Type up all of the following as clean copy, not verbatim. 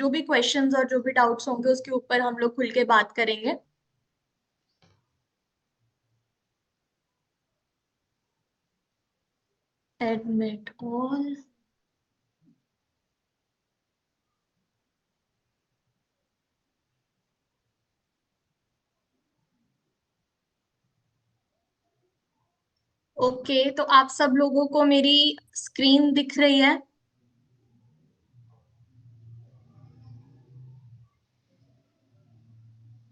जो भी क्वेश्चंस और जो भी डाउट्स होंगे उसके ऊपर हम लोग खुल के बात करेंगे। Admit all. ओके, तो आप सब लोगों को मेरी स्क्रीन दिख रही है?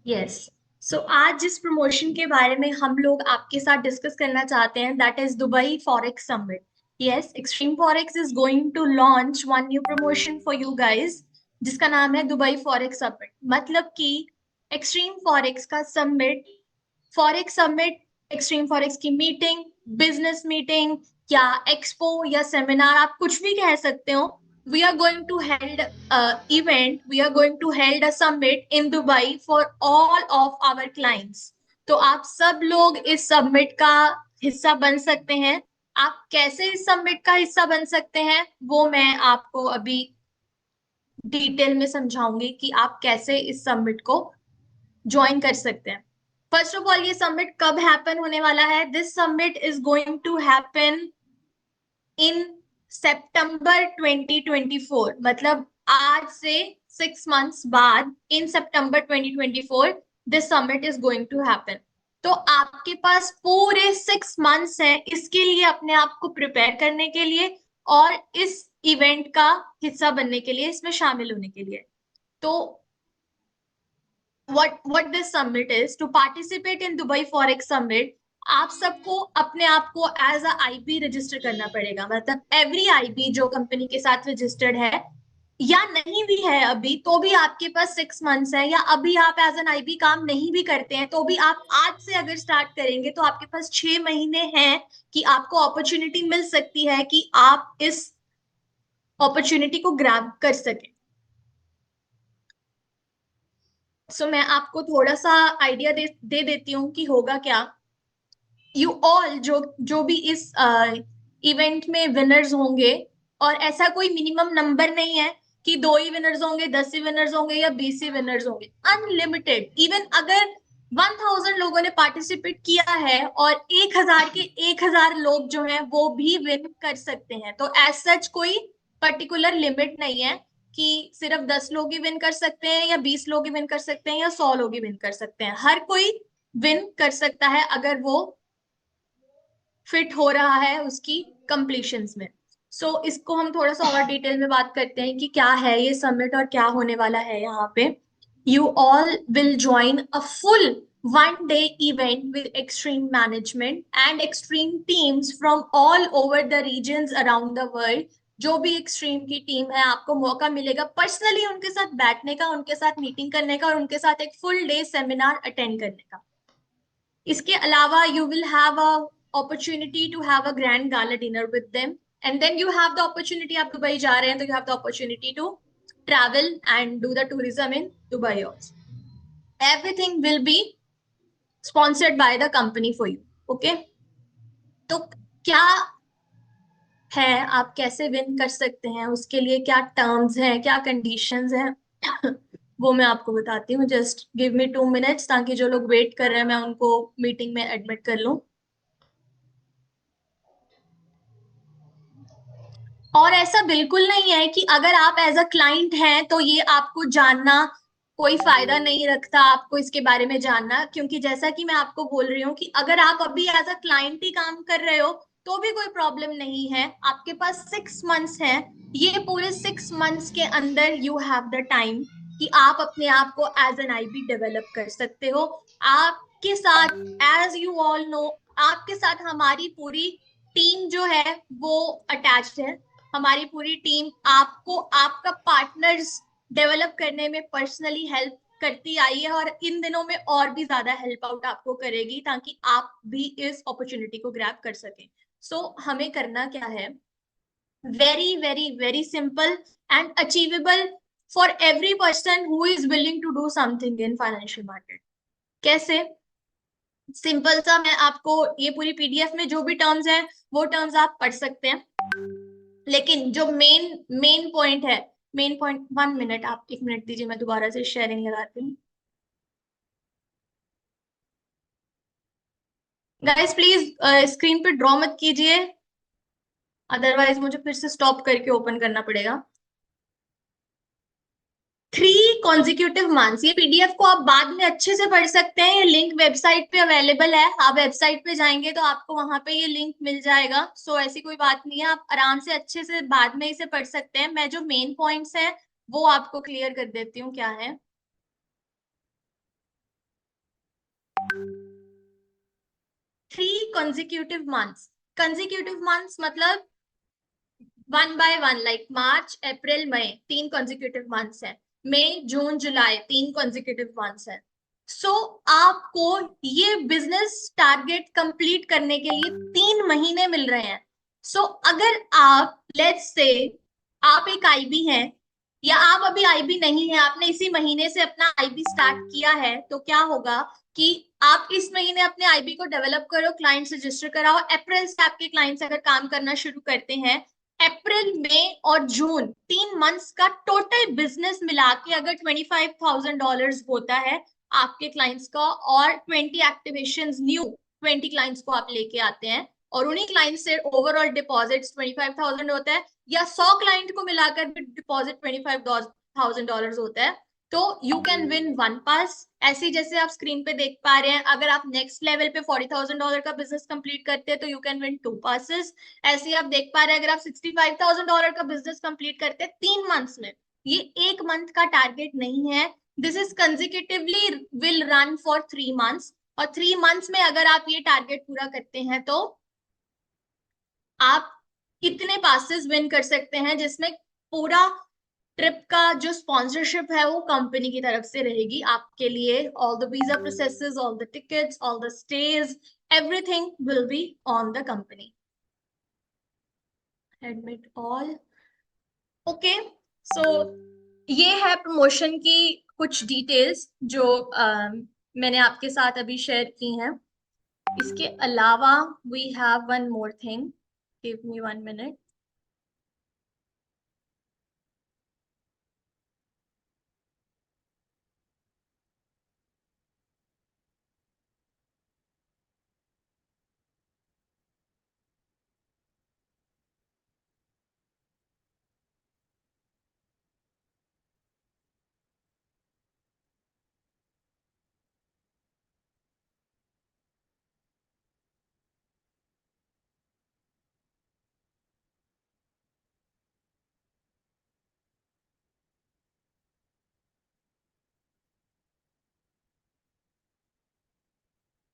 यस। सो आज जिस प्रमोशन के बारे में हम लोग आपके साथ डिस्कस करना चाहते हैं, that is Dubai forex summit. Yes, extreme forex is going to launch one new promotion for you guys, जिसका नाम है दुबई फॉरेक्स समिट। मतलब कि एक्सट्रीम फॉरेक्स का summit, forex summit, extreme forex की मीटिंग, बिजनेस मीटिंग या expo या seminar, आप कुछ भी कह सकते हो। We are going to held event, we are going to hold a summit in Dubai for all of our clients। तो आप सब लोग इस समिट का हिस्सा बन सकते हैं। आप कैसे इस समिट का हिस्सा बन सकते हैं वो मैं आपको अभी डिटेल में समझाऊंगी कि आप कैसे इस समिट को ज्वाइन कर सकते हैं। फर्स्ट ऑफ ऑल, ये समिट कब हैपन होने वाला है? This summit is going to happen in September 2024। मतलब आज से 6 मंथ्स बाद, in September 2024 this summit is going to happen. तो आपके पास पूरे 6 मंथ्स हैं इसके लिए, अपने आप को प्रिपेयर करने के लिए और इस इवेंट का हिस्सा बनने के लिए, इसमें शामिल होने के लिए। तो what this summit is, to participate in Dubai Forex Summit, आप सबको अपने आप को एज अ आईपी रजिस्टर करना पड़ेगा। मतलब एवरी आईपी जो कंपनी के साथ रजिस्टर्ड है या नहीं भी है अभी, तो भी आपके पास 6 मंथ्स है, या अभी आप एज एन आईपी काम नहीं भी करते हैं तो भी आप आज से अगर स्टार्ट करेंगे तो आपके पास 6 महीने हैं कि आपको अपॉर्चुनिटी मिल सकती है कि आप इस अपॉर्चुनिटी को ग्रैब कर सके। सो मैं आपको थोड़ा सा आइडिया दे देती हूँ कि होगा क्या। यू ऑल जो जो भी इस इवेंट में विनर्स होंगे, और ऐसा कोई मिनिमम नंबर नहीं है कि 2 ही विनर्स होंगे, 10 ही विनर्स होंगे या 20 ही विनर्स होंगे। अनलिमिटेड, इवन अगर 1000 लोगों ने पार्टिसिपेट किया है और 1000 के 1000 लोग जो हैं वो भी विन कर सकते हैं। तो एज सच कोई पर्टिकुलर लिमिट नहीं है कि सिर्फ 10 लोग ही विन कर सकते हैं या 20 लोग ही विन कर सकते हैं या 100 लोग ही विन कर सकते हैं। हर कोई विन कर सकता है अगर वो फिट हो रहा है उसकी कंप्लीशंस में। सो इसको हम थोड़ा सा और डिटेल में बात करते हैं कि क्या है ये समिट और क्या होने वाला है यहाँ पे। You all will join a full 1 day event with extreme management and extreme teams from all over the regions around the world। जो भी एक्सट्रीम की टीम है, आपको मौका मिलेगा पर्सनली उनके साथ बैठने का, उनके साथ मीटिंग करने का और उनके साथ एक फुल डे सेमिनार अटेंड करने का। इसके अलावा you will have a opportunity to have a grand gala dinner with them, and then you have the opportunity, आप दुबई जा रहे हैं तो you have the opportunity to travel and do the tourism in Dubai also। Everything will be sponsored by the company for you। okay, तो क्या है, आप कैसे विन कर सकते हैं, उसके लिए क्या टर्म्स हैं, क्या कंडीशंस हैं वो मैं आपको बताती हूँ। जस्ट गिव मी 2 मिनट्स ताकि जो लोग वेट कर रहे हैं मैं उनको मीटिंग में एडमिट कर लूं। और ऐसा बिल्कुल नहीं है कि अगर आप एज अ क्लाइंट हैं तो ये आपको जानना कोई फायदा नहीं रखता, आपको इसके बारे में जानना। क्योंकि जैसा कि मैं आपको बोल रही हूँ कि अगर आप अभी एज अ क्लाइंट ही काम कर रहे हो तो भी कोई प्रॉब्लम नहीं है। आपके पास 6 मंथ्स है, ये पूरे 6 मंथ्स के अंदर यू हैव द टाइम कि आप अपने आप को एज एन आईबी डेवलप कर सकते हो। आपके साथ, एज यू ऑल नो, आपके साथ हमारी पूरी टीम जो है वो अटैच्ड है। हमारी पूरी टीम आपको आपका पार्टनर्स डेवलप करने में पर्सनली हेल्प करती आई है और इन दिनों में और भी ज्यादा हेल्प आउट आपको करेगी ताकि आप भी इस अपॉर्चुनिटी को ग्रैब कर सकें। सो हमें करना क्या है, very very very simple and achievable for every person who is willing to do something in financial market. कैसे? सिंपल सा, मैं आपको ये पूरी पीडीएफ में जो भी टर्म्स हैं वो टर्म्स आप पढ़ सकते हैं, लेकिन जो मेन मेन पॉइंट है, मेन पॉइंट, 1 मिनट, आप 1 मिनट दीजिए, मैं दोबारा से शेयरिंग लगाती हूँ। गाइस प्लीज स्क्रीन पे ड्रॉ मत कीजिए, अदरवाइज मुझे फिर से स्टॉप करके ओपन करना पड़ेगा। 3 consecutive months, ये पीडीएफ को आप बाद में अच्छे से पढ़ सकते हैं, ये लिंक वेबसाइट पे अवेलेबल है, आप वेबसाइट पे जाएंगे तो आपको वहां पे ये लिंक मिल जाएगा। सो ऐसी कोई बात नहीं है, आप आराम से अच्छे से बाद में इसे पढ़ सकते हैं। मैं जो मेन पॉइंट्स हैं वो आपको क्लियर कर देती हूँ क्या है। 3 consecutive months, consecutive months मतलब 1 by 1, लाइक मार्च अप्रैल मई 3 consecutive months है, मई जून जुलाई 3 consecutive months है। सो आपको ये बिजनेस टारगेट कंप्लीट करने के लिए 3 महीने मिल रहे हैं। सो अगर आप लेट्स से आप एक आईबी हैं, या आप अभी आईबी नहीं है, आपने इसी महीने से अपना आईबी स्टार्ट किया है, तो क्या होगा कि आप इस महीने अपने आईबी को डेवलप करो, क्लाइंट्स रजिस्टर कराओ, अप्रैल से आपके क्लाइंट्स अगर काम करना शुरू करते हैं, अप्रैल मई और जून 3 मंथ्स का टोटल बिजनेस मिला के अगर $25,000 होता है आपके क्लाइंट्स का, और 20 एक्टिवेशन न्यू 20 क्लाइंट्स को आप लेके आते हैं, और उन्हीं क्लाइंट से ओवरऑल डिपॉजिट 25,000 होता है, या 100 क्लाइंट को मिलाकर भी डिपॉजिट $25,000 होता है, तो यू कैन विन 1 पास। ऐसे जैसे आप स्क्रीन पे देख पा रहे हैं, अगर आप नेक्स्ट लेवल पे $40,000 का बिजनेस कंप्लीट करते हैं तो यू कैन विन 2 पासेस। ऐसे आप देख पा रहे हैं, अगर आप $65,000 का बिजनेस कंप्लीट करते हैं 3 मंथ्स में, ये 1 मंथ का टारगेट नहीं है, this is consecutively will run for 3 months, और 3 मंथ्स में अगर आप ये टारगेट पूरा करते हैं तो आप कितने पासेस विन कर सकते हैं, जिसमें पूरा ट्रिप का जो स्पॉन्सरशिप है वो कंपनी की तरफ से रहेगी आपके लिए। All the visa processes, all the tickets, all the stage, everything will be on the company. Admit all, okay. So ये है प्रमोशन की कुछ डिटेल्स जो मैंने आपके साथ अभी शेयर की हैं। इसके अलावा we have one more thing, give me 1 minute.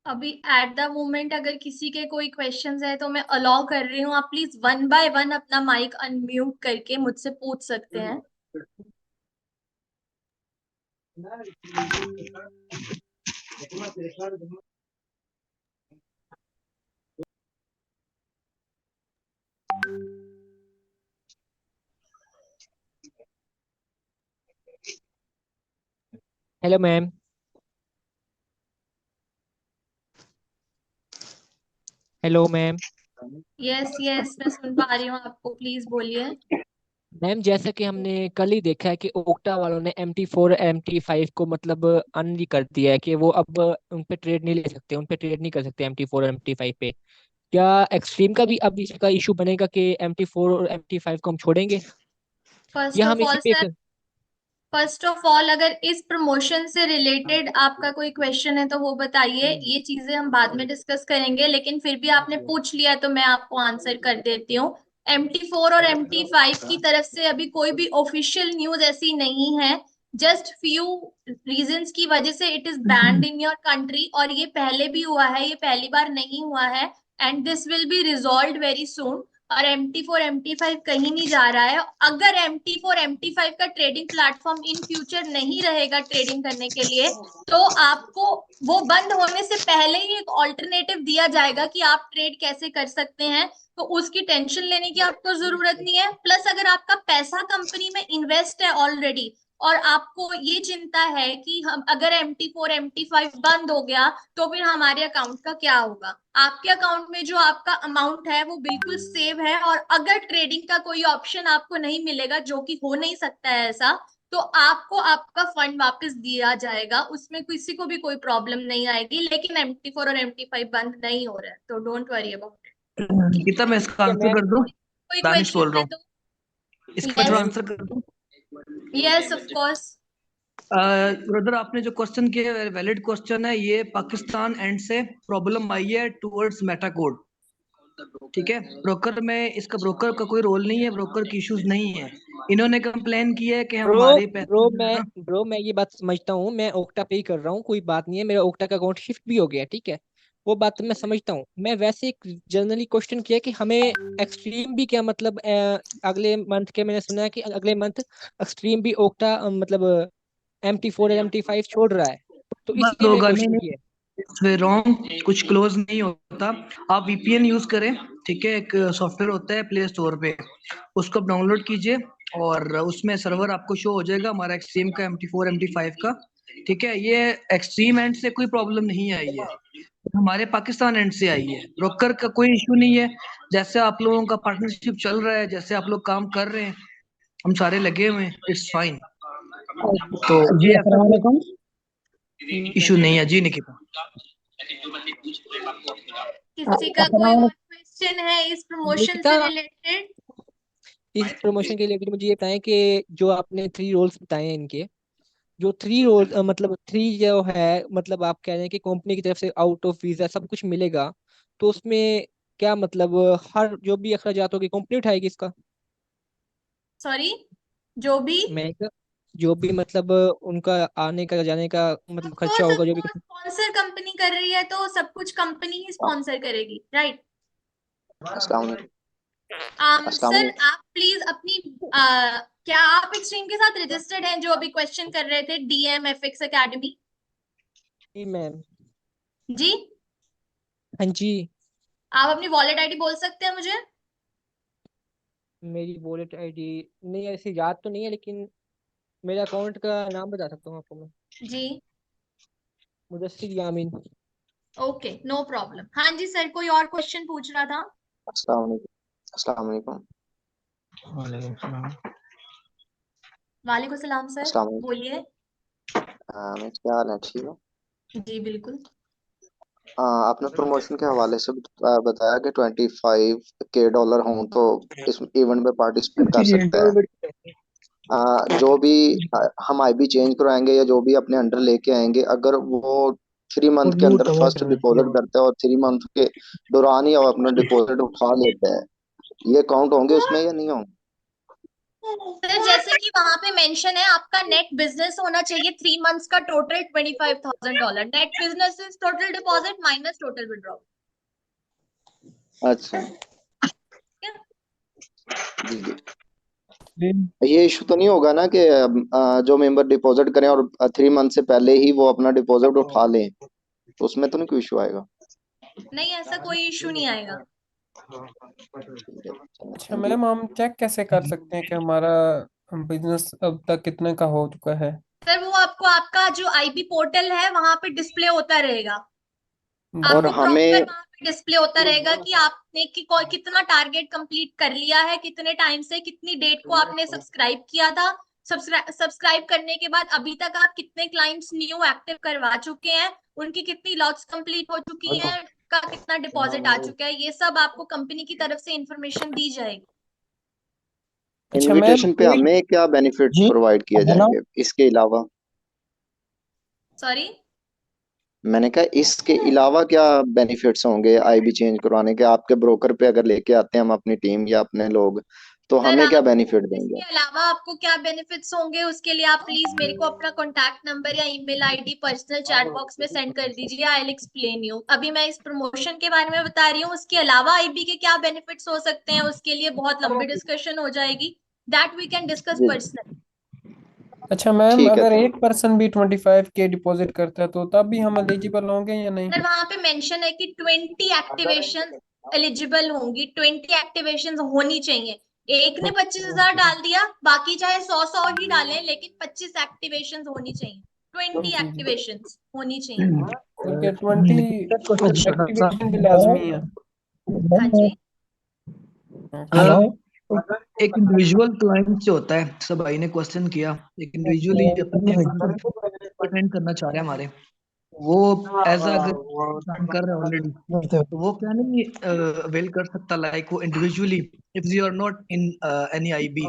अभी एट द मोमेंट अगर किसी के कोई क्वेश्चंस है तो मैं अलाउ कर रही हूँ, आप प्लीज 1 by 1 अपना माइक अनम्यूट करके मुझसे पूछ सकते हैं। Hello ma'am. Hello ma'am. Yes yes, मैं सुन पा रही हूँ आपको, प्लीज बोलिए। मैम जैसा कि हमने कल ही देखा है कि ओक्टा वालों ने MT4 MT5 को मतलब अनली कर दिया है कि वो अब उन पे ट्रेड नहीं ले सकते, उन पे ट्रेड नहीं कर सकते MT4 और MT5 पे। क्या एक्सट्रीम का भी अब इसका इशू बनेगा कि MT4 और MT5 को हम छोड़ेंगे, फर्स्ट या हम ऑफ इसी ऑल पे सर, फर्स्ट ऑफ ऑल अगर इस प्रमोशन से रिलेटेड आपका कोई क्वेश्चन है तो वो बताइए, ये चीजें हम बाद में डिस्कस करेंगे, लेकिन फिर भी आपने पूछ लिया तो मैं आपको आंसर कर देती हूँ। MT4 और MT5 की तरफ से अभी कोई भी ऑफिशियल न्यूज ऐसी नहीं है, जस्ट फ्यू रीजंस की वजह से it is band in your country, और ये पहले भी हुआ है, ये पहली बार नहीं हुआ है, and this will be resolve very soon. और MT4 MT5 कहीं नहीं जा रहा है। अगर MT4 MT5 का ट्रेडिंग प्लेटफॉर्म इन फ्यूचर नहीं रहेगा ट्रेडिंग करने के लिए, तो आपको वो बंद होने से पहले ही एक ऑल्टरनेटिव दिया जाएगा कि आप ट्रेड कैसे कर सकते हैं, तो उसकी टेंशन लेने की आपको जरूरत नहीं है। प्लस अगर आपका पैसा कंपनी में इन्वेस्ट है ऑलरेडी, और आपको ये चिंता है कि हम अगर MT4 MT5 बंद हो गया तो फिर हमारे अकाउंट का क्या होगा। आपके अकाउंट में जो आपका अमाउंट है वो बिल्कुल सेव है, और अगर ट्रेडिंग का कोई ऑप्शन आपको नहीं मिलेगा, जो कि हो नहीं सकता है ऐसा, तो आपको आपका फंड वापस दिया जाएगा, उसमें किसी को भी कोई प्रॉब्लम नहीं आएगी। लेकिन MT4 और MT5 बंद नहीं हो रहा है, तो don't worry about it. Geeta, मैं इसका ठीक है, आंसर मैं कर दूं? कोई दानिश क्वेश्चन बोल रहा है हूँ, तो। इसका जो यस, मैं आंसर कर दूं। Yes of course. ब्रदर, आपने जो क्वेश्चन किया है वैलिड क्वेश्चन है। ये पाकिस्तान एंड से प्रॉब्लम आई है टुवर्ड्स मेटा कोड। ठीक है, ब्रोकर में इसका ब्रोकर का कोई रोल नहीं है, ब्रोकर की इश्यूज नहीं है। इन्होंने कंप्लेन की है कि ब्रो हमारे पैसे ब्रो जो है मैं ना। ब्रो मैं ये बात समझता हूँ, मैं ओक्टा पे ही कर रहा हूँ, कोई बात नहीं है, मेरा ओक्टा का अकाउंट शिफ्ट भी हो गया, ठीक है, वो बात तो मैं समझता हूँ। मैं वैसे एक जनरली क्वेश्चन किया कि हमें एक्सट्रीम भी क्या मतलब अगले मंथ के, मैंने सुना है कि अगले मंथ एक्सट्रीम भी ओक्टा मतलब MT4 और MT5 छोड़ रहा है, तो बंद इसलिए मैंने होगा नहीं, क्वेश्चन नहीं, किया है। इट्स रॉन्ग, कुछ क्लोज नहीं होता। आप VPN यूज करें। ठीक है, एक सॉफ्टवेयर होता है प्ले स्टोर पे, उसको आप डाउनलोड कीजिए और उसमें सर्वर आपको शो हो जाएगा हमारा एक्सट्रीम का, MT4 MT5 का। ठीक है, ये एक्सट्रीम एंड से कोई प्रॉब्लम नहीं आई है, हमारे पाकिस्तान एंड से आई है। ब्रोकर का कोई इशू नहीं है। जैसे आप लोगों का पार्टनरशिप चल रहा है, जैसे आप लोग काम कर रहे हैं, हम सारे लगे हुए हैं, इट्स फाइन। तो जी ये ऐसा अस्सलाम कोई वालेकुम। इशू नहीं है जी निकिता। किसी का कोई अस्सलाम और वालेकुम। क्वेश्चन है इस प्रमोशन निकिता, से रिलेटेड? इस प्रमोशन के रिलेटेड मुझे ये बताएं कि जो आपने 3 रोल्स बताए हैं इनके, जो 3 रोल मतलब 3 जो है, मतलब आप कह रहे हैं कि कंपनी की तरफ से आउट ऑफ वीजा सब कुछ मिलेगा, तो उसमें क्या मतलब हर जो भी अखराजात होगी कंपनी उठाएगी इसका? सॉरी, जो भी। मैं जो भी मतलब उनका आने का जाने का मतलब खर्चा ऑफ होगा, जो भी। कोर्स स्पॉन्सर कंपनी कर रही है तो सब कुछ कंपनी ही स्पॉन्सर करेगी, राइट। अस्सलाम वालेकुम। अस्सलाम सर वालेकुम। आप प्लीज अपनी क्या आप एक्सट्रीम के साथ रजिस्टर्ड हैं, जो अभी क्वेश्चन कर रहे थे, DMFX एकेडमी? जी मैम। जी। हाँ जी। आप अपनी वॉलेट आईडी बोल सकते हैं मुझे? मेरी वॉलेट आईडी नहीं, ऐसे याद तो नहीं है, लेकिन मेरे अकाउंट का नाम बता सकता हूँ आपको मैं। जी। Mudassir Yameen. Okay, no problem. हाँ जी सर, कोई और क्वेश्चन पूछ रहा था? अस्सलाम वालेकुम। अस्सलाम वालेकुम। वालेकुम सलाम। वालेकुम सलाम सर, अस्सलाम वालेकुम। बोलिए। मैं क्या हाल है, ठीक हो? जी बिल्कुल। आपने प्रमोशन के हवाले से बताया कि $25K हों तो इस इवेंट में पार्टिसिपेट कर सकता है। जो भी हम IB चेंज करवाएंगे या जो भी अपने अंडर लेके आएंगे, अगर वो 3 मंथ के अंदर फर्स्ट डिपॉजिट करते हैं और 3 मंथ के दौरान ही वो अपना डिपॉजिट उठा लेते हैं, ये काउंट होंगे उसमें या नहीं होंगे? सर जैसे कि वहां पे मेंशन है, आपका नेट बिजनेस होना चाहिए 3 मंथ्स का, total $25,000। Net business is total deposit minus total withdraw. अच्छा। जी जी। ये इशू तो नहीं होगा ना कि जो मेंबर डिपॉजिट करें और 3 मंथ से पहले ही वो अपना डिपॉजिट उठा लें, तो उसमें तो नहीं कोई इशू आएगा? नहीं, ऐसा कोई इशू नहीं आएगा। ठीक है, चलें, अच्छा थैंक यू। मैम, हम चेक कैसे कर सकते हैं कि हमारा बिजनेस अब तक कितने का हो चुका है? सर वो आपको आपका जो IB पोर्टल है वहां पे डिस्प्ले होता रहेगा। और आपको प्रॉपर हमें वहां पे डिस्प्ले होता रहेगा कि आपने कितना टारगेट कंप्लीट कर लिया है, कितने टाइम से, कितनी डेट को आपने सब्सक्राइब किया था, सब्सक्राइब करने के बाद अभी तक आप कितने क्लाइंट्स न्यू एक्टिव करवा चुके हैं, उनकी कितनी लॉट्स कंप्लीट हो चुकी हैं, का कितना डिपॉजिट आ चुका है, ये सब आपको कंपनी की तरफ से इंफॉर्मेशन दी जाएगी। अच्छा मैम, इनविटेशन पे कोई हमें क्या बेनिफिट्स जी प्रोवाइड किए हेलो। जाएंगे इसके अलावा? सॉरी। मैंने कहा इसके अलावा क्या बेनिफिट्स होंगे IB चेंज करवाने के? आपके ब्रोकर पे अगर लेके आते हैं हम अपनी टीम या अपने लोग, तो सर हमें क्या आप, बेनिफिट इसके देंगे? अलावा आपको क्या बेनिफिट्स होंगे उसके लिए आप प्लीज मेरे को अपना कॉन्टैक्ट नंबर या email ID personal chat box में सेंड कर दीजिए। I will explain you. अभी मैं इस प्रमोशन के बारे में बता रही हूँ, उसके अलावा IB के क्या बेनिफिट्स हो सकते हैं उसके लिए बहुत लंबी डिस्कशन हो जाएगी। दैट वी कैन डिस्कस जी जी, पर्सनल। अच्छा मैम, ठीक है, अगर थैंक एक पर्सन भी 25K डिपॉजिट करता है तो तब भी हम एलिजिबल होंगे या नहीं? सर वहां पे मेंशन है कि 20 एक्टिवेशन एलिजिबल होंगी, 20 एक्टिवेशन होनी चाहिए। एक ने 25,000 डाल दिया, बाकी चाहे 100 ही डालें, लेकिन 25 एक्टिवेशन होनी चाहिए, 20 जी जी एक्टिवेशन होनी चाहिए। ठीक है, 20 छोटा सा एक्टिवेशन भी लाजमी है। हाँ जी। हेलो। एक इंडिविजुअल क्लाइंट जो होता है, सब भाई ने क्वेश्चन किया, एक इंडिविजुअली अपने अटेंड करना चाह रहे हैं हमारे, वो एज अगर काम कर रहे हैं ऑलरेडी, तो वो क्या नहीं अवेल कर सकता, लाइक वो individually if you are not in any IB,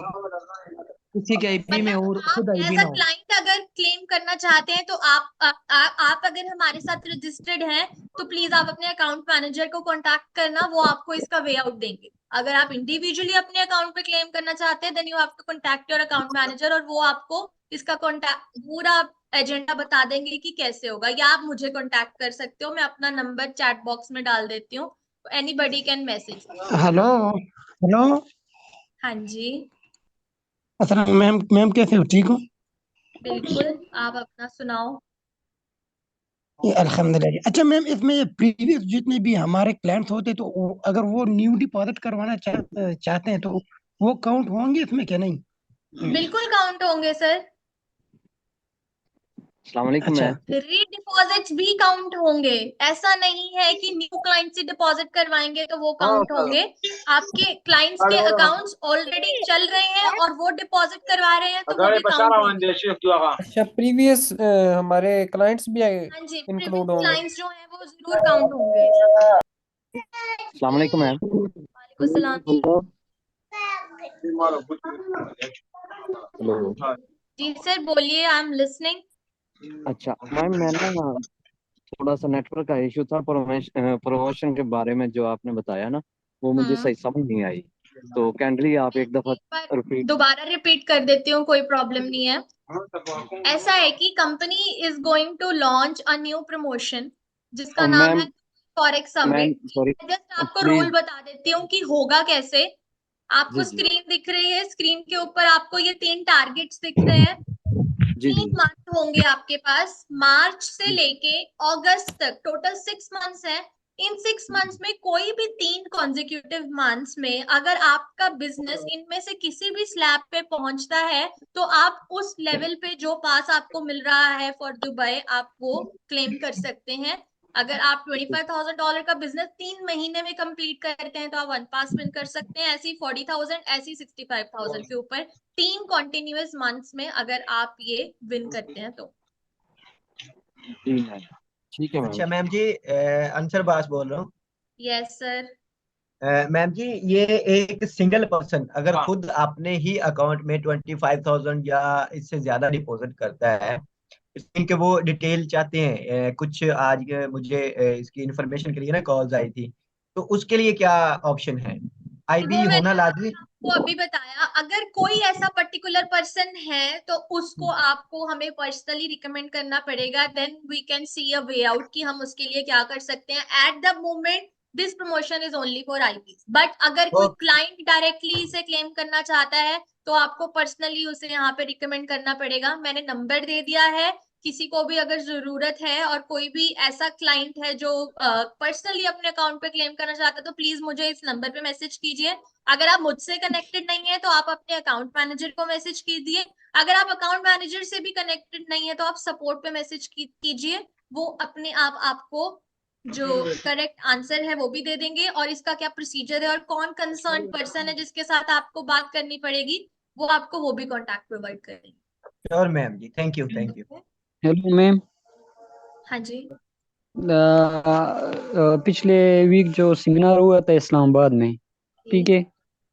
किसी के आईबी में मतलब और आप खुद आईबी एज अ ना हो। क्लाइंट अगर क्लेम करना चाहते हैं तो आप अगर हमारे साथ रजिस्टर्ड हैं तो प्लीज आप अपने अकाउंट मैनेजर को कांटेक्ट करना, वो आपको इसका वे आउट देंगे। अगर आप इंडिविजुअली अपने अकाउंट पे क्लेम करना चाहते हैं then you have to contact your account manager, और वो आपको इसका कांटेक्ट पूरा एजेंडा बता देंगे कि कैसे होगा। या आप मुझे कांटेक्ट कर सकते हो, मैं अपना नंबर चैट बॉक्स में डाल देती हूँ, anybody can message. Hello hello. हाँ जी, अस्सलाम मैम, मैम कैसे हो, ठीक हो? बिल्कुल, आप अपना सुनाओ। ये अल्हम्दुलिल्लाह जी। अच्छा मैम, इसमें प्रीवियस जितने भी हमारे क्लाइंट्स होते तो अगर वो न्यू डिपॉजिट करवाना चाहते हैं तो वो काउंट होंगे इसमें क्या नहीं? बिल्कुल काउंट होंगे सर, अस्सलाम वालेकुम अच्छा मैम। रीडिपॉजिट्स भी काउंट होंगे। ऐसा नहीं है कि न्यू क्लाइंट से डिपॉजिट करवाएंगे तो वो काउंट होंगे। आपके क्लाइंट्स के अकाउंट्स ऑलरेडी चल रहे हैं और वो डिपॉजिट करवा रहे हैं तो वो भी काउंट होंगे। अच्छा, प्रीवियस हमारे क्लाइंट्स भी हाँ जी, इंक्लूड प्रीवियस होंगे। क्लाइंट्स जो हैं वो जरूर काउंट होंगे। अस्सलाम वालेकुम मैम। वालेकुम सलाम जी। हेलो। जी सर बोलिए, आई एम लिसनिंग। अच्छा मैम, मैं ना थोड़ा सा नेटवर्क का इशू था, प्रमोशन के बारे में जो आपने बताया ना, वो मुझे हम्म, सही समझ नहीं आई। तो कैंडली आप एक दफा एक बार रिपीट। दोबारा रिपीट कर देती हूँ, कोई प्रॉब्लम नहीं है। ऐसा है कि company is going to launch a new promotion जिसका नाम है ma'am forex ma'am summit. Sorry, मैं जस्ट आपको रूल प्लीज। बता देती हूँ कि होगा कैसे। आपको जी जी स्क्रीन दिख रही है, स्क्रीन के ऊपर आपको ये 3 टारगेट्स दिख रहे हैं। जी 3 जी मंथ होंगे आपके पास, मार्च से जी लेके अगस्त तक, टोटल 6 मंथ्स है। इन 6 मंथ्स में कोई भी 3 कॉन्जिक्यूटिव मंथ्स में अगर आपका बिजनेस इनमें से किसी भी स्लैब पे पहुंचता है तो आप उस लेवल पे जो पास आपको मिल रहा है फॉर दुबई आप वो क्लेम कर सकते हैं। अगर आप $25,000 का बिजनेस 3 महीने में कंप्लीट करते हैं तो आप 1 पास विन कर सकते हैं। ऐसी 40,000, ऐसी 65,000 के ऊपर 3 कॉन्टिन्यूअस मंथ्स में अगर आप ये विन करते हैं तो। जी मैम। ठीक है मैम। अच्छा मैम जी, अंसर बास बोल रहा हूँ। Yes sir. मैम जी, ये एक सिंगल पर्सन अगर खुद अपने ही अकाउंट में 25,000 या इससे ज्यादा डिपॉजिट करता है, इनके वो डिटेल चाहते हैं, कुछ आज मुझे इसकी इंफॉर्मेशन के लिए ना कॉल्स आई थी, तो उसके लिए क्या ऑप्शन है? आईबी वो मैंने होना लाजमी? आपको अभी बताया, अगर कोई ऐसा पर्टिकुलर पर्सन है तो उसको आपको हमें पर्सनली रिकमेंड करना पड़ेगा, then we can see a way out कि हम उसके लिए क्या कर सकते हैं। At the moment this promotion is only for IP, but अगर कोई ओके। क्लाइंट डायरेक्टली इसे क्लेम करना चाहता है तो आपको पर्सनली उसे यहाँ पे रिकमेंड करना पड़ेगा। मैंने नंबर दे दिया है, किसी को भी अगर जरूरत है और कोई भी ऐसा क्लाइंट है जो पर्सनली अपने अकाउंट पे क्लेम करना चाहता है तो प्लीज मुझे इस नंबर पे मैसेज कीजिए। अगर आप मुझसे कनेक्टेड नहीं है तो आप अपने अकाउंट मैनेजर को मैसेज कीजिए। अगर आप अकाउंट मैनेजर से भी कनेक्टेड नहीं है तो आप सपोर्ट पे मैसेज कीजिए, वो अपने आप आपको जो करेक्ट आंसर है वो भी दे देंगे, और इसका क्या प्रोसीजर है और कौन कंसर्न पर्सन है जिसके साथ आपको बात करनी पड़ेगी वो आपको वो भी कॉन्टैक्ट प्रोवाइड करेंगे। श्योर मैम जी, thank you thank you. Hello ma'am. हाँ जी। पिछले वीक जो सेमिनार हुआ था इस्लामाबाद में, ठीक है,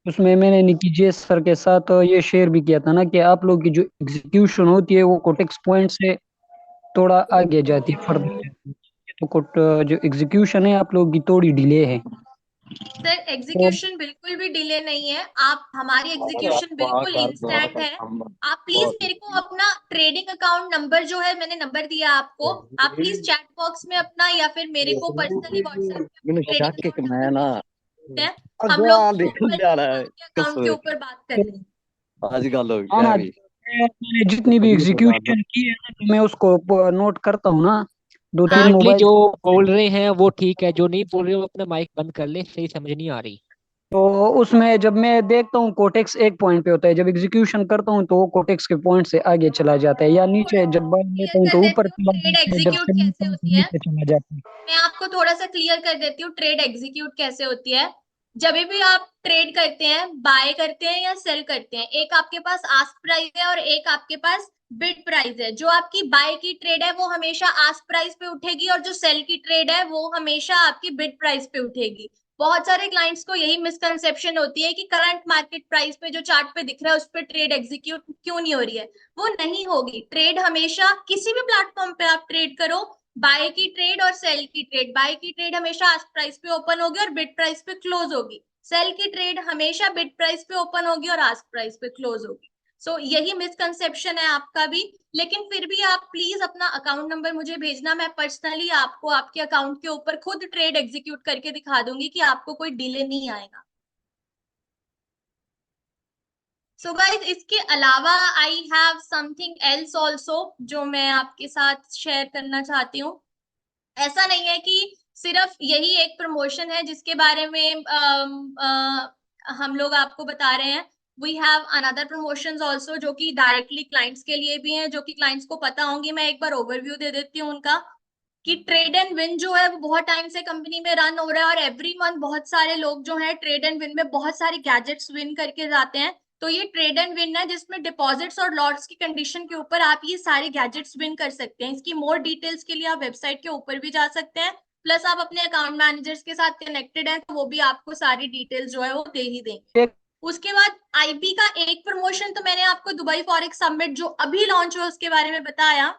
उसमें मैंने निकी जे सर के साथ ये शेयर भी किया था ना कि आप लोग की जो एग्जीक्यूशन होती है वो कोटेक्स पॉइंट से थोड़ा आगे जाती है, फर्दर जाती है। तो जो एग्जीक्यूशन है आप लोग की थोड़ी डिले है। सर तो एग्जीक्यूशन बिल्कुल भी डिले नहीं है, आप हमारी एग्जीक्यूशन बिल्कुल इंस्टेंट है। आप प्लीज मेरे को अपना ट्रेडिंग अकाउंट नंबर जो है मैंने नंबर दिया आपको, आप प्लीज चैट बॉक्स में अपना या फिर मेरे को पर्सनली व्हाट्सएप पे अपना मैंने ट्रेडिंग शक है कि अकाउंट मैं नंबर ना भेज सकते हैं। हम लोग अगवा निकल प्रॉपर्ली जाना है आपके अकाउंट के कसम। ऊपर बात कर लेंगे। आज गल हो हाँ गया हाँ, भी। मैंने जितनी भी अभी बता दो। एग्जीक्यूशन की है ना तो मैं उसको नोट करता हूँ ना, दो तीन हाँ करंटली मोबाइल। जो बोल रहे हैं वो ठीक है, जो नहीं बोल रहे वो अपना माइक बंद कर ले, सही समझ नहीं आ रही। तो उसमें जब मैं देखता हूँ कोटेक्स एक पॉइंट पे होता है, जब एग्जीक्यूशन करता हूँ तो वो कोटेक्स के पॉइंट से आगे चला जाता है, या नीचे जब बाय क्लियर लेता हूँ कर तो ऊपर देती हूँ चला ट्रेड जाता है, जब एग्जीक्यूट सेल कैसे लेता हूँ तो होती है। नीचे चला जाता है। मैं आपको थोड़ा सा क्लियर कर देती हूँ ट्रेड एग्जीक्यूट कैसे होती है। जब भी आप ट्रेड करते हैं, बाय करते हैं या सेल करते हैं, एक आपके पास आस्क प्राइस है और एक आपके पास बिड प्राइस है। जो आपकी बाय की ट्रेड है वो हमेशा आस्क प्राइस पे उठेगी और जो सेल की ट्रेड है वो हमेशा आपकी बिड प्राइस पे उठेगी। बहुत सारे क्लाइंट्स को यही मिसकंसेप्शन होती है कि करंट मार्केट प्राइस पे जो चार्ट पे दिख रहा है उस पर ट्रेड एग्जीक्यूट क्यों नहीं हो रही है। वो नहीं होगी। ट्रेड हमेशा किसी भी प्लेटफॉर्म पे आप ट्रेड करो, बाय की ट्रेड और सेल की ट्रेड, बाय की ट्रेड हमेशा आस्क प्राइस पे ओपन होगी और बिड प्राइस पे क्लोज होगी। सेल की ट्रेड हमेशा बिड प्राइस पे ओपन होगी और आस्क प्राइस पे क्लोज होगी। सो यही मिसकंसेप्शन है आपका भी। लेकिन फिर भी आप प्लीज अपना अकाउंट नंबर मुझे भेजना, मैं पर्सनली आपको आपके अकाउंट के ऊपर खुद ट्रेड एग्जीक्यूट करके दिखा दूंगी कि आपको कोई डिले नहीं आएगा। सो गाइज, इसके अलावा I have something else also जो मैं आपके साथ शेयर करना चाहती हूँ। ऐसा नहीं है कि सिर्फ यही एक प्रमोशन है जिसके बारे में हम लोग आपको बता रहे हैं। We have another promotions also जो कि डायरेक्टली क्लाइंट्स के लिए भी हैं, जो कि क्लाइंट्स को पता होंगी। मैं एक बार ओवरव्यू दे देती हूँ उनका, कि ट्रेड एंड विन जो है वो बहुत टाइम से कंपनी में रन हो रहा है और एवरी मंथ बहुत सारे लोग जो है ट्रेड एंड विन में बहुत सारे गैजेट्स विन करके जाते हैं। तो ये ट्रेड एंड विन है जिसमें डिपॉजिट्स और लॉट्स की कंडीशन के ऊपर आप ये सारे गैजेट्स विन कर सकते हैं। इसकी मोर डिटेल्स के लिए आप वेबसाइट के ऊपर भी जा सकते हैं, प्लस आप अपने अकाउंट मैनेजर्स के साथ कनेक्टेड हैं तो वो भी आपको सारी डिटेल्स जो है वो दे ही देंगे। उसके बाद आईबी का एक प्रमोशन तो मैंने आपको दुबई फॉरेक्स समिट जो अभी लॉन्च हुआ उसके बारे में बताया।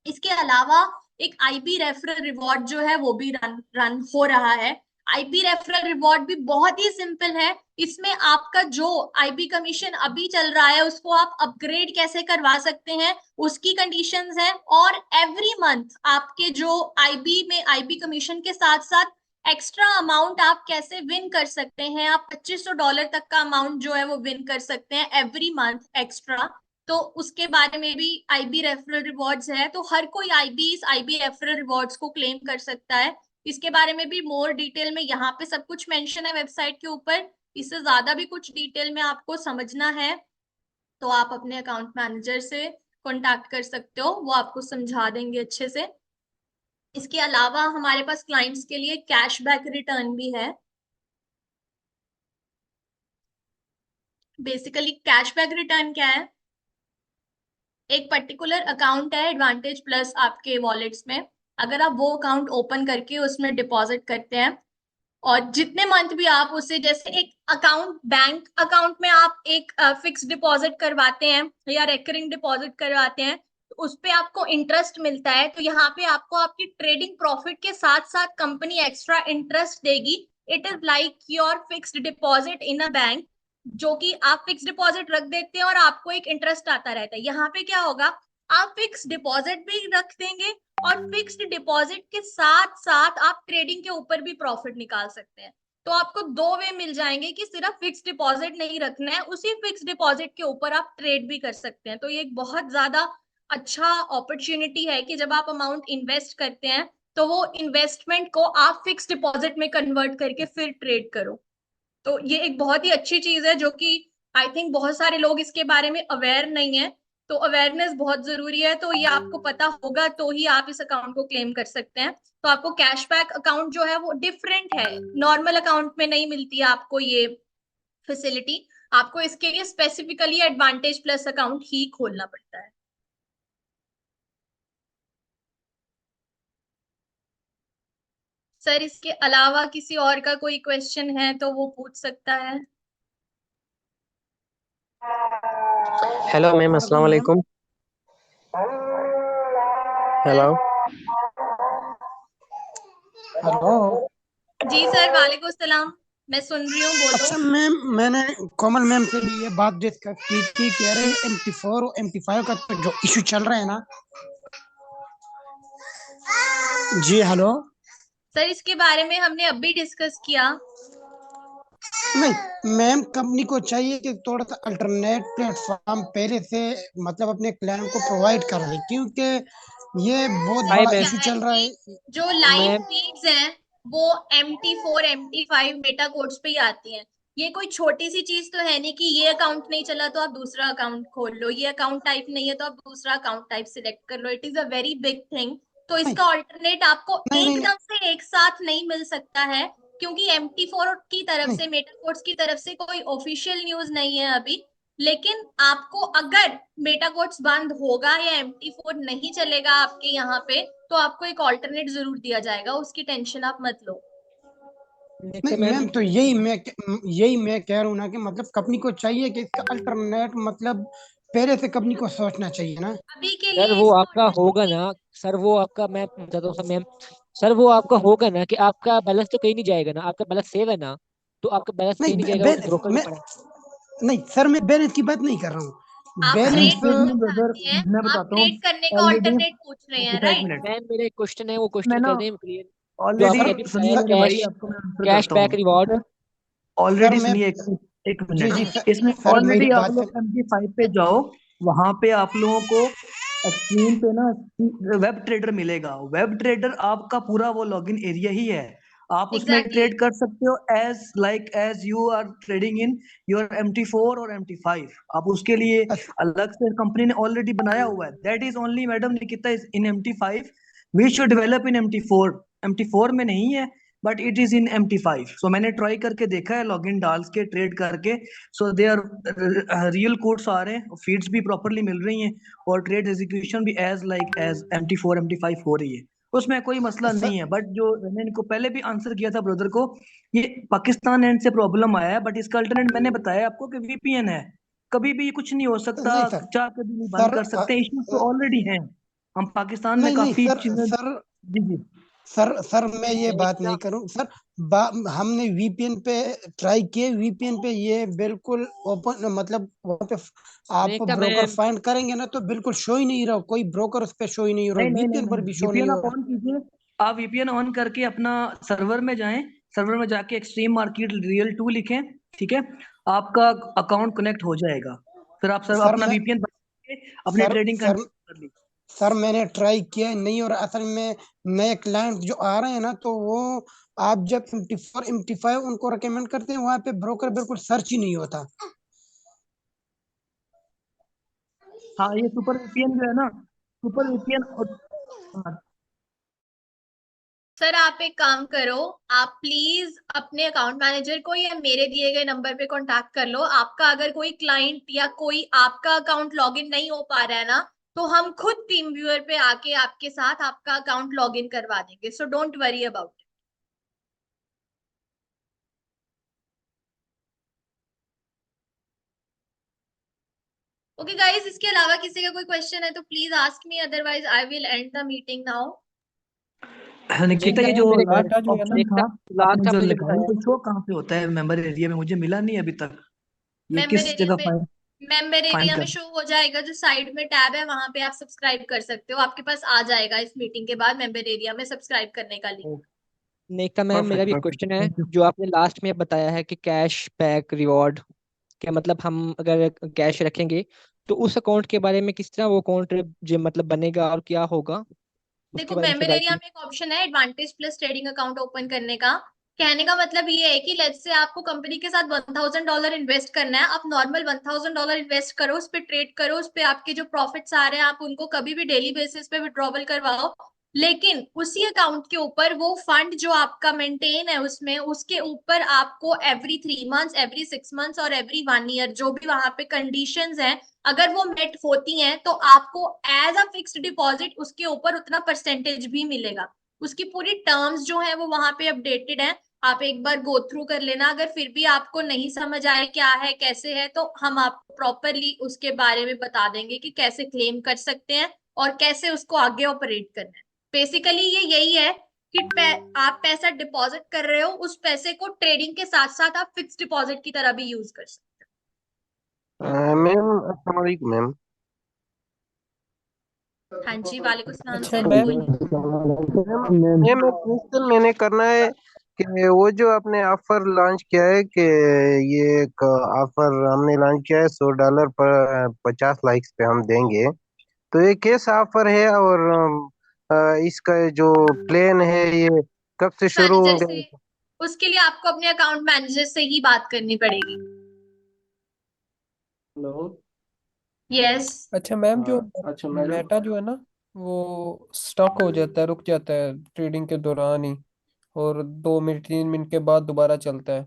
इसके अलावा एक आईबी रेफरल रिवॉर्ड जो है वो भी रन हो रहा है। आईबी रेफरल रिवॉर्ड भी बहुत ही सिंपल है। इसमें आपका जो आईबी कमीशन अभी चल रहा है उसको आप अपग्रेड कैसे करवा सकते हैं उसकी कंडीशंस हैं। और एवरी मंथ आपके जो आईबी में आईबी कमीशन के साथ साथ एक्स्ट्रा अमाउंट आप कैसे विन कर सकते हैं। आप $2500 तक का अमाउंट जो है वो विन कर सकते हैं एवरी मंथ एक्स्ट्रा। तो उसके बारे में भी आईबी रेफरल रिवॉर्ड्स है, तो हर कोई आईबी इस आईबी रेफरल रिवॉर्ड्स को क्लेम कर सकता है। इसके बारे में भी मोर डिटेल में यहाँ पे सब कुछ मेंशन है वेबसाइट के ऊपर। इससे ज्यादा भी कुछ डिटेल में आपको समझना है तो आप अपने अकाउंट मैनेजर से कॉन्टैक्ट कर सकते हो, वो आपको समझा देंगे अच्छे से। इसके अलावा हमारे पास क्लाइंट्स के लिए कैशबैक रिटर्न भी है। बेसिकली कैशबैक रिटर्न क्या है, एक पर्टिकुलर अकाउंट है एडवांटेज प्लस आपके वॉलेट्स में, अगर आप वो अकाउंट ओपन करके उसमें डिपॉजिट करते हैं और जितने मंथ भी आप उससे, जैसे एक अकाउंट बैंक अकाउंट में आप एक फिक्स डिपॉजिट करवाते हैं या रेकरिंग डिपॉजिट करवाते हैं तो उस पे आपको इंटरेस्ट मिलता है। तो यहाँ पे आपको आपकी ट्रेडिंग प्रॉफिट के साथ साथ कंपनी एक्स्ट्रा इंटरेस्ट देगी। It is like your fixed deposit in a bank, जो कि आप फिक्स डिपॉजिट रख देते हैं और आपको एक इंटरेस्ट आता रहता है। यहाँ पे क्या होगा, आप फिक्स डिपॉजिट भी रख देंगे और फिक्स्ड डिपॉजिट के साथ साथ आप ट्रेडिंग के ऊपर भी प्रॉफिट निकाल सकते हैं। तो आपको दो वे मिल जाएंगे कि सिर्फ फिक्स डिपॉजिट नहीं रखना है, उसी फिक्स डिपॉजिट के ऊपर आप ट्रेड भी कर सकते हैं। तो ये एक बहुत ज्यादा अच्छा अपॉर्चुनिटी है कि जब आप अमाउंट इन्वेस्ट करते हैं तो वो इन्वेस्टमेंट को आप फिक्स डिपॉजिट में कन्वर्ट करके फिर ट्रेड करो। तो ये एक बहुत ही अच्छी चीज है जो कि आई थिंक बहुत सारे लोग इसके बारे में अवेयर नहीं है। तो अवेयरनेस बहुत जरूरी है, तो ये आपको पता होगा तो ही आप इस अकाउंट को क्लेम कर सकते हैं। तो आपको कैशबैक अकाउंट जो है वो डिफरेंट है, नॉर्मल अकाउंट में नहीं मिलती है आपको ये फैसिलिटी। आपको इसके लिए स्पेसिफिकली एडवांटेज प्लस अकाउंट ही खोलना पड़ता है। सर इसके अलावा किसी और का कोई क्वेश्चन है तो वो पूछ सकता है। हेलो मैम, अस्सलाम वालेकुम। Hello hello. जी सर, वालेकुम सलाम, मैं सुन रही हूँ, बोलो। अच्छा मैम, मैंने कोमल मैम से भी ये बात डिस्कस की थी, कह रहे हैं MT4 और MT5 का तो जो इशू चल रहा है ना। जी हेलो। सर इसके बारे में हमने अभी डिस्कस किया। नहीं मैम, कंपनी को चाहिए कि थोड़ा सा अल्टरनेट प्लेटफॉर्म पहले से मतलब अपने क्लाइंट को प्रोवाइड कर दे, क्योंकि ये बहुत हाय बड़ा मैम। इशू क्या है चल रहा कि है। जो लाइव मैम फीड्स हैं वो MT4 MT5 मेटा कोड्स पे ही आती हैं। ये कोई छोटी सी चीज तो है नहीं कि ये अकाउंट नहीं चला तो आप दूसरा अकाउंट खोल लो, ये अकाउंट टाइप नहीं है तो आप दूसरा अकाउंट टाइप सिलेक्ट कर लो। It is a very big thing. तो नहीं इसका ऑल्टरनेट आपको नहीं नहीं एकदम से एक साथ नहीं मिल सकता है, क्योंकि MT4 की तरफ नहीं से, मेटा कोड्स की तरफ से कोई ऑफिशियल न्यूज नहीं है अभी। लेकिन आपको अगर मेटा कोड्स बंद होगा या MT4 नहीं चलेगा आपके यहाँ पे, तो आपको एक ऑल्टरनेट जरूर दिया जाएगा, उसकी टेंशन आप मत लो। नहीं मैम मैम, तो यही मैं कह रहा हूँ ना कि मतलब कंपनी को चाहिए कि इसका अल्टरनेट मतलब पहले से कंपनी को सोचना चाहिए ना। अभी के सर लिए वो इसका आपका होगा ऑल्टरनेट ना, सर वो आपका, मैं बताता हूँ सर मैम, सर वो आपका होगा ना कि आपका बैलेंस तो कहीं नहीं जाएगा ना, आपका बैलेंस सेव है ना, तो आपका बैलेंस नहीं कहीं नहीं जाएगा, वो बैलेंस ब्रोकर को मैं पड़ा है। नहीं सर, मैं बैलेंस की बात नहीं कर रहा हूँ। आप नहीं ट्रेड बैलेंस एक करना मिनट ब्रदर, चाहते हैं, मैं आप बताता हूँ। ट्रेड करने का ऑलरेडी ऑल्टरनेट पूछ रहे हैं, एक राइट? मिनट, मैम मेरा एक क्वेश्चन है, वो मैं क्वेश्चन ना कर दें क्लियर, जो ऑलरेडी आपने सर अभी बताया सुनिए मेरे भाई, कैश, आपको मैं आंसर कैश करता बैक हूँ। रिवॉर्ड। सर ऑलरेडी मैं सुनिए, एक जी मिनट, जी इसमें सर मेरी ऑलरेडी आप बात लोग MT5 पे जाओ, वहां पे आप लोगों को स्क्रीन पे ना वेब ट्रेडर मिलेगा। वेब ट्रेडर आपका पूरा वो लॉगिन एरिया ही है। आप उसमें एग्जैक्टली ट्रेड कर सकते हो as you are trading in your MT4 और MT5। आप उसके लिए अलग से कंपनी ने ऑलरेडी बनाया हुआ है। That is only madam Nikita is in MT5, we should develop in MT4। MT4 में नहीं है, but it is in MT5। So मैंने ट्राई करके देखा है, लॉगिन डाल के ट्रेड करके। सो दे आर रियल कोड्स आ रहे हैं, फीड्स भी प्रॉपरली मिल रही हैं, और ट्रेड एग्जीक्यूशन भी एज MT4 MT5 हो रही है। उसमें कोई मसला सर नहीं है। बट जो मैंने इनको पहले भी आंसर किया था ब्रदर को, ये पाकिस्तान एंड से प्रॉब्लम आया है। बट इसका अल्टरनेट मैंने बताया आपको कि VPN है। कभी भी कुछ नहीं हो सकता, नहीं सर चाह कभी नहीं बंद सर कर सकते, इश्यूज तो ऑलरेडी हैं। हम पाकिस्तान में नहीं नहीं काफी सर चीजें। सर जी जी। सर मैं ये बात नेक्स्ट नहीं करूं सर। हमने वीपीएन पे ट्राई किए, वीपीएन पे ये बिल्कुल ओपन मतलब वहाँ पे आप नेक्स्ट ब्रोकर मैम, फाइंड करेंगे ना तो बिल्कुल शो ही नहीं रहा, कोई ब्रोकर उस पे शो ही नहीं हो रहा, नहीं नहीं नहीं वीपीएन पर नहीं, भी शो नहीं VPN हो आप रहा। ऑन कीजिए। आप VPN ऑन करके अपना सर्वर में जाएं, सर्वर में जाके एक्सट्रीम मार्केट रियल 2 लिखें, ठीक है, आपका अकाउंट कनेक्ट हो जाएगा। फिर आप सर्वर सर अपना मैं VPN बंद करके अपनी सर ट्रेडिंग सर कंटिन्यू कर ली। सर मैंने ट्राई किया नहीं, और असल में नए क्लाइंट जो आ रहे हैं ना तो वो आप जब MT4 MT5 उनको रिकमेंड करते हैं वहाँ पे ब्रोकर बिल्कुल सर्च ही नहीं होता। हाँ, ये सुपर VPN जो है ना, सुपर VPN और हाँ, सर आप एक काम करो, आप प्लीज अपने अकाउंट मैनेजर को या मेरे दिए गए नंबर पे कांटेक्ट कर लो। आपका अगर कोई क्लाइंट या कोई आपका अकाउंट लॉगिन नहीं हो पा रहा है ना, तो हम खुद टीम व्यूअर पे आके आपके साथ आपका अकाउंट लॉगिन करवा देंगे। So don't worry about it. Okay guys, इसके अलावा किसी का कोई क्वेश्चन है तो please ask me, otherwise I will and the meeting now. Nikita, next ये जो मैम मेरे डाटा लास्ट जो है ना, ऑप्शन नेक्स्ट था आपने लास्ट जो आपने जो लिखा है, बताया, ये शो कहाँ पे होता है मेंबर एरिया में? मुझे मिला नहीं अभी तक। ये मेंबर किस एरिया जगह में, फाइंड मेंबर फाइंड एरिया में कर? शो हो जाएगा, जो साइड में टैब है वहां पे आप सब्सक्राइब कर सकते हो। आपके पास आ जाएगा इस मीटिंग के बाद मेंबर एरिया में सब्सक्राइब करने का लिंक। नेक्स्ट मैम मेरा परफेक्ट भी एक परफेक्ट, क्वेश्चन है, थैंक यू। जो आपने लास्ट में बताया है कि कैश बैक रिवॉर्ड, क्या मतलब हम अगर कैश रखेंगे तो उस अकाउंट के बारे में किस तरह वो अकाउंट जो मतलब बनेगा और क्या होगा, उसके देखो बारे में मेंबर थोड़ा एरिया में एक ऑप्शन है advantage plus trading account open करने का। कहने का मतलब ये है कि लेट्स से आपको कंपनी के साथ $1000 इन्वेस्ट करना है, आप नॉर्मल $1000 इन्वेस्ट करो, उस पर ट्रेड करो, उस पे आपके जो प्रॉफिट्स आ रहे हैं आप उनको कभी भी डेली बेसिस पे विड्रॉवल करवाओ। लेकिन उसी अकाउंट के ऊपर वो फंड जो आपका मेंटेन है उसमें, उसके ऊपर आपको एवरी 3 मंथ्स, एवरी 6 मंथ्स और एवरी 1 ईयर जो भी वहां पे कंडीशंस हैं, अगर वो मेट होती हैं तो आपको एज अ फिक्स्ड डिपॉजिट उसके ऊपर उतना परसेंटेज भी मिलेगा। उसकी पूरी टर्म्स जो है वो वहां पे अपडेटेड है, आप एक बार गो थ्रू कर लेना। अगर फिर भी आपको नहीं समझ आए क्या है कैसे है, तो हम आपको प्रॉपरली उसके बारे में बता देंगे कि कैसे क्लेम कर सकते हैं और कैसे उसको आगे ऑपरेट करना है। बेसिकली ये यही है कि आप पैसा डिपॉजिट कर रहे हो, उस पैसे को ट्रेडिंग के साथ साथ आप फिक्स डिपॉजिट की तरह भी यूज कर सकते मैम अस्सलाम वालेकुम मैम। हो। हाँ जी, वालेकुम सलाम अच्छा सर, बैक बोलिए। मैम एक क्वेश्चन मैंने करना है कि वो जो आपने ऑफर लॉन्च किया है कि ये एक ऑफर हमने लॉन्च किया है $100 पर 50 लाइक्स पे हम देंगे, तो ये कैसा ऑफर है? और इसका जो प्लान है ये कब से शुरू मैनेजर होंगे? से, उसके लिए आपको अपने अकाउंट मैनेजर से ही बात करनी पड़ेगी। हेलो। यस। अच्छा मैम, जो अच्छा मैडम। मेटा जो है ना, वो स्टक हो जाता है, रुक जाता है ट्रेडिंग के दौरान ही, और 2 मिनट 3 मिनट के बाद दोबारा चलता है।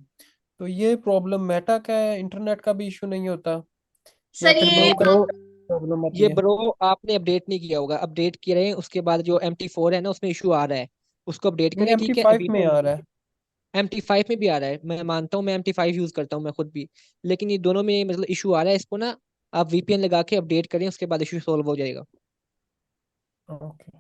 तो ये प्रॉब्लम मेटा का है, इंटरनेट का भी इशू नहीं होता, या सर फिर ये नहीं ब्रोकर ब्रो, प्रॉब्लम आती ये है? ब्रो आपने अपडेट नहीं किया होगा। अपडेट किए रहे उसके बाद जो MT4 है ना उसमें इशू आ रहा है, उसको अपडेट नहीं, करें। एम टी ठीक है, फाइव में VPN आ रहा है। MT5 में भी आ रहा है, मैं मानता हूँ, मैं MT5 यूज करता हूँ मैं खुद भी, लेकिन ये दोनों में मतलब इशू आ रहा है। इसको ना आप VPN लगा के अपडेट करें, उसके बाद इशू सॉल्व हो जाएगा। Okay.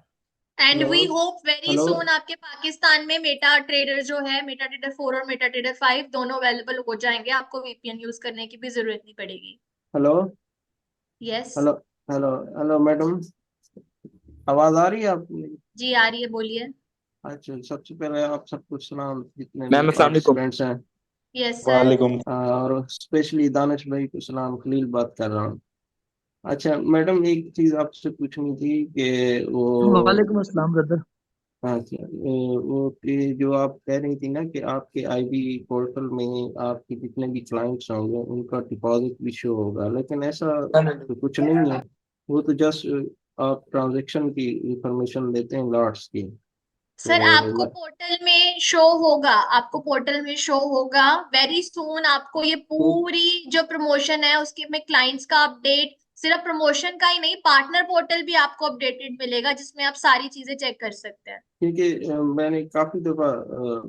And hello. We hope very hello. Soon आपके पाकिस्तान में मेटा ट्रेडर जो है, मेटा ट्रेडर 4 और मेटा ट्रेडर 5 दोनों अवेलेबल हो जाएंगे, आपको VPN यूज करने की भी जरूरत नहीं पड़ेगी। Hello. Yes. Hello. Hello. Hello madam, आवाज आ रही है आपकी? जी आ रही है, बोलिए। अच्छा, सबसे पहले आप सबको सलाम, जितने भी मैम अस्सलाम वालेकुम। पार्टिसिपेंट्स हैं। Yes sir. वालेकुम। और स्पेशली दानिश भाई को सलाम, खलील बात कर रहा हूँ। अच्छा मैडम, एक चीज आपसे पूछनी थी कि वो, वालेकुम अस्सलाम ब्रदर। अच्छा, वो कि जो आप कह रही थी ना कि आपके IB पोर्टल में आपके जितने भी क्लाइंट्स होंगे उनका डिपॉजिट भी शो होगा, लेकिन ऐसा तो कुछ नहीं है। वो तो जस्ट आप ट्रांजैक्शन की इंफॉर्मेशन देते हैं लॉट्स की। सर तो आपको पोर्टल में शो होगा, आपको पोर्टल में शो होगा वेरी सून। आपको ये पूरी जो प्रमोशन है उसके में क्लाइंट्स का अपडेट, सिर्फ प्रमोशन का ही नहीं, पार्टनर पोर्टल भी आपको अपडेटेड मिलेगा जिसमें आप सारी चीजें चेक कर सकते हैं। क्योंकि मैंने काफी दफा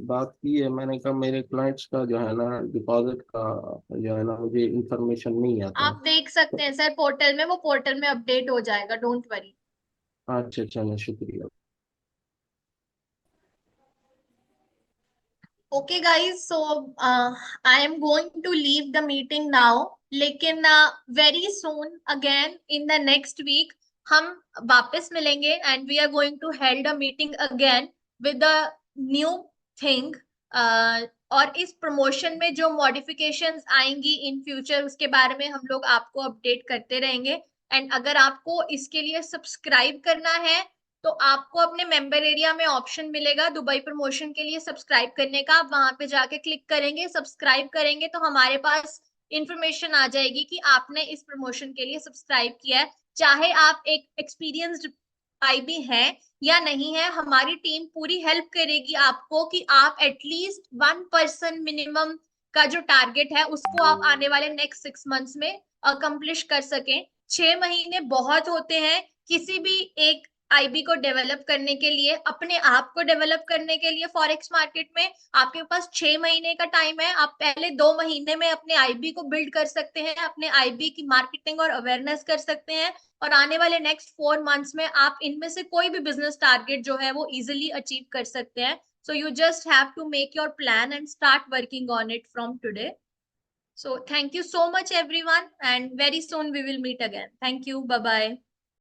बात की है, मैंने कहा मेरे क्लाइंट्स का जो है ना डिपॉजिट का जो है ना मुझे इंफॉर्मेशन नहीं आता। आप देख सकते हैं सर पोर्टल में, वो पोर्टल में अपडेट हो जाएगा, डोंट वरी। अच्छा चलो, शुक्रिया। Okay guys, so I am going to leave the meeting now. लेकिन very soon again in the next week हम वापस मिलेंगे and we are going to hold a meeting again with a new thing. और इस promotion में जो modifications आएंगी in future उसके बारे में हम लोग आपको अपडेट करते रहेंगे। एंड अगर आपको इसके लिए सब्सक्राइब करना है तो आपको अपने मेंबर एरिया में ऑप्शन मिलेगा दुबई प्रमोशन के लिए सब्सक्राइब करने का। आप वहां पे जाके क्लिक करेंगे, सब्सक्राइब करेंगे तो हमारे पास इंफॉर्मेशन आ जाएगी कि आपने इस प्रमोशन के लिए सब्सक्राइब किया है। चाहे आप एक एक्सपीरियंस्ड IB है या नहीं है, हमारी टीम पूरी हेल्प करेगी आपको कि आप एटलीस्ट 1% मिनिमम का जो टारगेट है उसको आप आने वाले नेक्स्ट 6 मंथ्स में अकम्प्लिश कर सकें। 6 महीने बहुत होते हैं किसी भी एक IB को डेवलप करने के लिए, अपने आप को डेवलप करने के लिए। फॉरेक्स मार्केट में आपके पास 6 महीने का टाइम है। आप पहले 2 महीने में अपने IB को बिल्ड कर सकते हैं, अपने IB की मार्केटिंग और अवेयरनेस कर सकते हैं, और आने वाले नेक्स्ट 4 मंथ्स में आप इनमें से कोई भी बिजनेस टारगेट जो है वो इजिली अचीव कर सकते हैं। So you just have to make your plan and start working on it from today. So thank you so much everyone, and very soon we will meet again. Thank you. Bye bye.